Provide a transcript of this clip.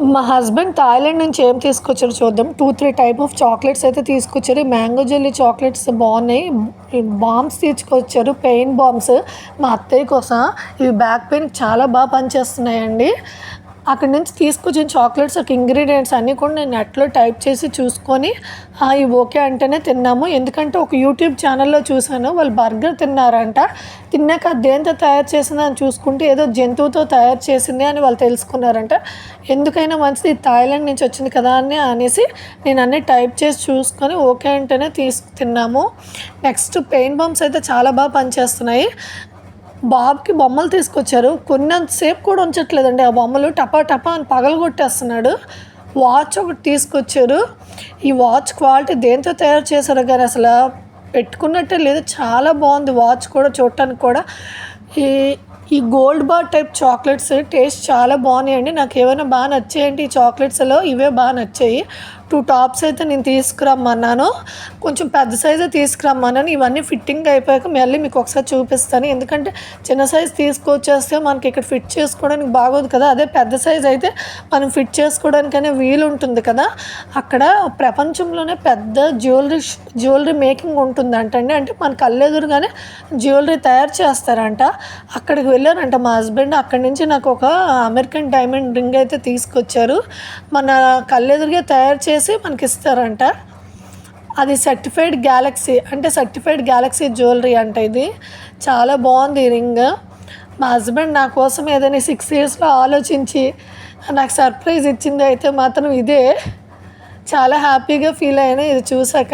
మా husband Thailand నుంచి ఏం తీసుకొచ్చారో చూద్దాం. 2, 3 టైప్ ఆఫ్ చాక్లెట్స్ అయితే తీసుకొచ్చారు. మ్యాంగో జెల్లీ చాక్లెట్స్ బాగున్నాయి. బామ్స్ తీసుకొచ్చారు, పెయిన్ బామ్స్ మా అత్తయ్య కోసం. ఇవి బ్యాక్ పెయిన్ చాలా బాగా పనిచేస్తున్నాయండి. అక్కడి నుంచి తీసుకొచ్చిన చాక్లెట్స్ ఒక ఇంగ్రీడియంట్స్ అన్నీ కూడా నేను నెట్లో టైప్ చేసి చూసుకొని ఇవి ఓకే అంటేనే తిన్నాము. ఎందుకంటే ఒక యూట్యూబ్ ఛానల్లో చూసాను, వాళ్ళు బర్గర్ తిన్నారంట. తిన్నాక దేంతో తయారు చేసింది అని చూసుకుంటే ఏదో జంతువుతో తయారు చేసింది అని వాళ్ళు తెలుసుకున్నారంట. ఎందుకైనా మంచిది, థాయిలాండ్ నుంచి వచ్చింది కదా అని అనేసి నేను అన్నీ టైప్ చేసి చూసుకొని ఓకే అంటేనే తిన్నాము. నెక్స్ట్ పెయిన్ బామ్స్ అయితే చాలా బాగా పనిచేస్తున్నాయి. బాబుకి బొమ్మలు తీసుకొచ్చారు, కొన్నంతసేపు కూడా ఉంచట్లేదండి. ఆ బొమ్మలు టపా టపా అని పగలగొట్టేస్తున్నాడు. వాచ్ ఒకటి తీసుకొచ్చారు. ఈ వాచ్ క్వాలిటీ దేంతో తయారు చేశారో కానీ అసలు పెట్టుకున్నట్టే లేదు, చాలా బాగుంది వాచ్ కూడా చూడటానికి కూడా. ఈ ఈ gold bar type chocolates taste చాలా బాగున్నాయండి. నాకు ఏమైనా బాగా నచ్చాయంటే ఈ చాక్లెట్స్లో ఇవే బాగా నచ్చాయి. 2 టాప్స్ అయితే నేను తీసుకురమ్మన్నాను, కొంచెం పెద్ద సైజే తీసుకురమ్మన్నాను. ఇవన్నీ ఫిట్టింగ్ అయిపోయాక మళ్ళీ మీకు ఒకసారి చూపిస్తాను. ఎందుకంటే చిన్న సైజు తీసుకొచ్చేస్తే మనకి ఇక్కడ ఫిట్ చేసుకోవడానికి బాగోదు కదా. అదే పెద్ద సైజు అయితే మనం ఫిట్ చేసుకోవడానికనే వీలు ఉంటుంది కదా. అక్కడ ప్రపంచంలోనే పెద్ద జ్యువెలరీ మేకింగ్ ఉంటుందంటండి. అంటే మన కళ్ళెదురుగానే జ్యువెలరీ తయారు చేస్తారంట. అక్కడికి వెళ్ళారంట మా హస్బెండ్. అక్కడి నుంచి నాకు ఒక అమెరికన్ డైమండ్ రింగ్ అయితే తీసుకొచ్చారు. మన కళ్ళెదురుగా తయారు చేసి మనకి ఇస్తారంట. అది సర్టిఫైడ్ గ్యాలక్సీ జ్యువెలరీ అంట. ఇది చాలా బాగుంది ఈ రింగ్. మా హస్బెండ్ నా కోసం ఏదైనా 6 ఇయర్స్లో ఆలోచించి నాకు సర్ప్రైజ్ ఇచ్చింది అయితే మాత్రం ఇదే. చాలా హ్యాపీగా ఫీల్ అయ్యాను ఇది చూసాక.